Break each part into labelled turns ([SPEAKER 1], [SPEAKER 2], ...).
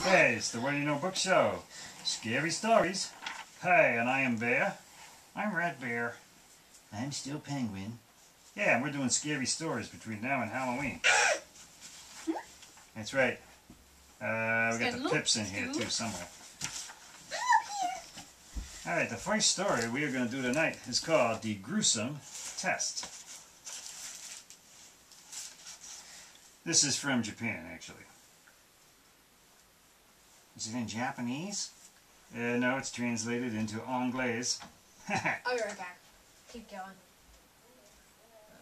[SPEAKER 1] Hey, it's the What Do You Know Book Show. Scary stories. Hey, and I am Bear. I'm Red Bear.
[SPEAKER 2] I'm still Penguin.
[SPEAKER 1] Yeah, and we're doing scary stories between now and Halloween. That's right. We got the Pips in here too somewhere. Alright, the first story we are going to do tonight is called The Greusome Test. This is from Japan, actually.
[SPEAKER 2] Is it in Japanese?
[SPEAKER 1] No, it's translated into Anglais.
[SPEAKER 3] I'll be right back. Keep going.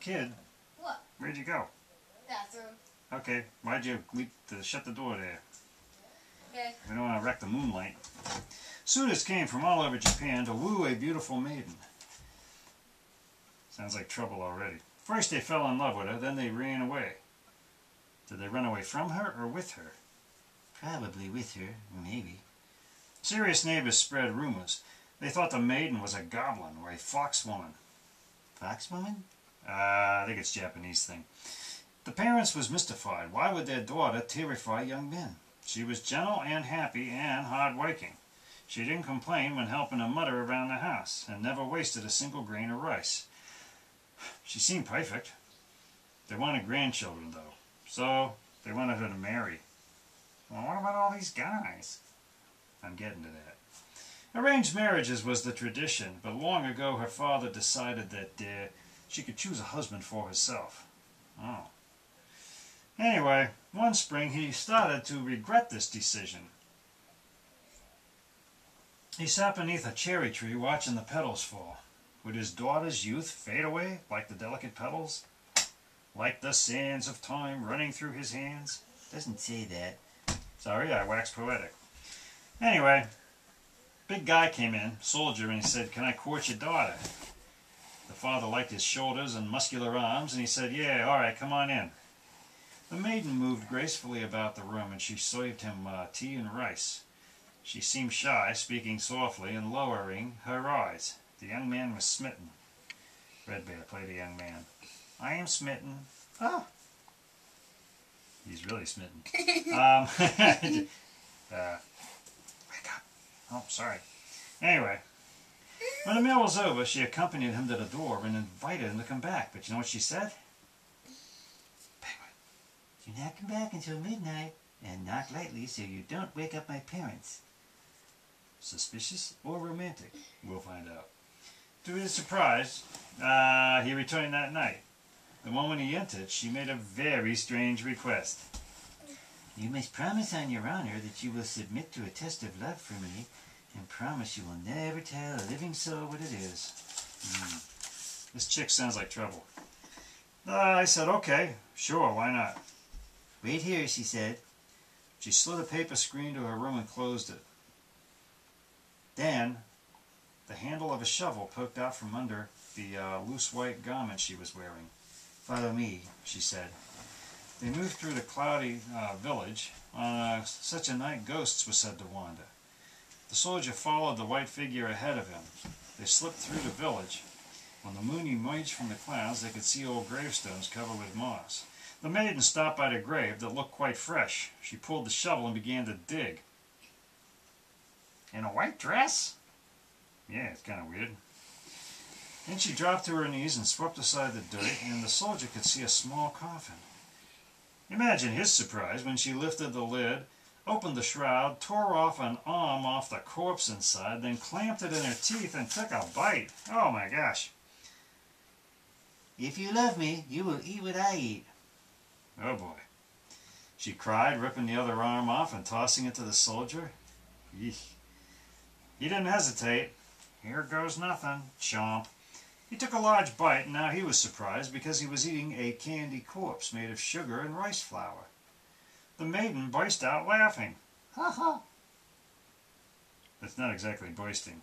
[SPEAKER 1] Kid,
[SPEAKER 3] What?
[SPEAKER 1] where'd you go?
[SPEAKER 3] Bathroom.
[SPEAKER 1] Okay, why'd you shut the door there?
[SPEAKER 3] Okay.
[SPEAKER 1] We don't want to wreck the moonlight. Suitors came from all over Japan to woo a beautiful maiden. Sounds like trouble already. First they fell in love with her, then they ran away. Did they run away from her or with her?
[SPEAKER 2] Probably with her, maybe.
[SPEAKER 1] Serious neighbors spread rumors. They thought the maiden was a goblin or a fox woman.
[SPEAKER 2] Fox woman?
[SPEAKER 1] I think it's a Japanese thing. The parents was mystified. Why would their daughter terrify young men? She was gentle and happy and hard-working. She didn't complain when helping her mother around the house and never wasted a single grain of rice. She seemed perfect. They wanted grandchildren, though, so they wanted her to marry. Well, what about all these guys? I'm getting to that. Arranged marriages was the tradition, but long ago her father decided that she could choose a husband for herself. Oh. Anyway, one spring he started to regret this decision. He sat beneath a cherry tree watching the petals fall. Would his daughter's youth fade away like the delicate petals? Like the sands of time running through his hands?
[SPEAKER 2] Doesn't say that.
[SPEAKER 1] Sorry, I waxed poetic. Anyway, big guy came in, soldier, and he said, "Can I court your daughter?" The father liked his shoulders and muscular arms, and he said, "Yeah, all right, come on in." The maiden moved gracefully about the room, and she served him tea and rice. She seemed shy, speaking softly and lowering her eyes. The young man was smitten. Red Bear, play the young man. I am smitten. Oh. He's really smitten. Wake up. Oh, sorry. Anyway, when the meal was over, she accompanied him to the door and invited him to come back. But you know what she said? Penguin,
[SPEAKER 2] Do not come back until midnight, and knock lightly so you don't wake up my parents.
[SPEAKER 1] Suspicious or romantic? We'll find out. To his surprise, he returned that night. The moment he entered, she made a very strange request.
[SPEAKER 2] You must promise on your honor that you will submit to a test of love for me, and promise you will never tell a living soul what it is.
[SPEAKER 1] This chick sounds like trouble. I said, okay, sure, why not?
[SPEAKER 2] Wait here, she said.
[SPEAKER 1] She slid a paper screen to her room and closed it. Then, the handle of a shovel poked out from under the loose white garment she was wearing. Follow me, she said. They moved through the cloudy village. On such a night, ghosts were said to wander. The soldier followed the white figure ahead of him. They slipped through the village. When the moon emerged from the clouds, they could see old gravestones covered with moss. The maiden stopped by the grave that looked quite fresh. She pulled the shovel and began to dig. In a white dress? Yeah, it's kind of weird. Then she dropped to her knees and swept aside the dirt, and the soldier could see a small coffin. Imagine his surprise when she lifted the lid, opened the shroud, tore off an arm off the corpse inside, then clamped it in her teeth and took a bite. Oh my gosh.
[SPEAKER 2] If you love me, you will eat what I eat.
[SPEAKER 1] Oh boy. She cried, ripping the other arm off and tossing it to the soldier. Eek. He didn't hesitate. Here goes nothing. Chomp. He took a large bite, and now he was surprised because he was eating a candy corpse made of sugar and rice flour. The maiden burst out laughing. Ha ha. That's not exactly bursting.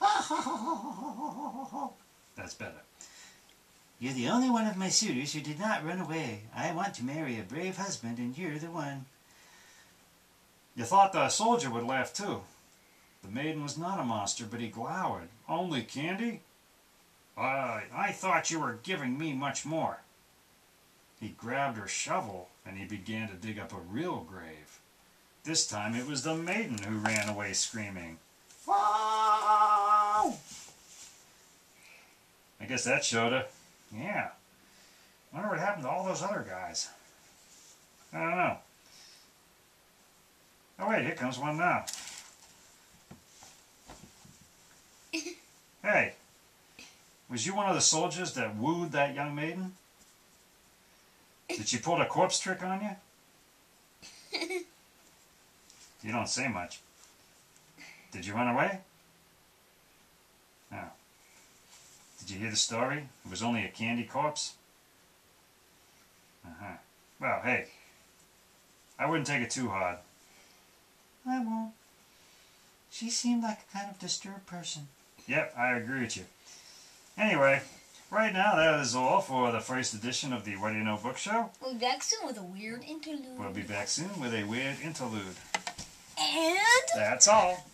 [SPEAKER 2] Ha ha ha ha ha.
[SPEAKER 1] That's better.
[SPEAKER 2] You're the only one of my suitors who did not run away. I want to marry a brave husband, and you're the one.
[SPEAKER 1] You thought the soldier would laugh too. The maiden was not a monster, but he glowered. Only candy? I thought you were giving me much more. He grabbed her shovel and he began to dig up a real grave. This time it was the maiden who ran away screaming. Whoa! I guess that showed her. Yeah. Wonder what happened to all those other guys. I don't know. Oh wait, here comes one now. Hey, was you one of the soldiers that wooed that young maiden? Did she pull a corpse trick on you? You don't say much. Did you run away? No. Did you hear the story? It was only a candy corpse? Uh-huh. Well, hey, I wouldn't take it too hard.
[SPEAKER 2] I won't. She seemed like a kind of disturbed person.
[SPEAKER 1] Yep, I agree with you. Anyway, right now that is all for the first edition of the What Do You Know Book Show.
[SPEAKER 3] We'll be back soon with a weird interlude.
[SPEAKER 1] We'll be back soon with a weird interlude.
[SPEAKER 3] And
[SPEAKER 1] That's all.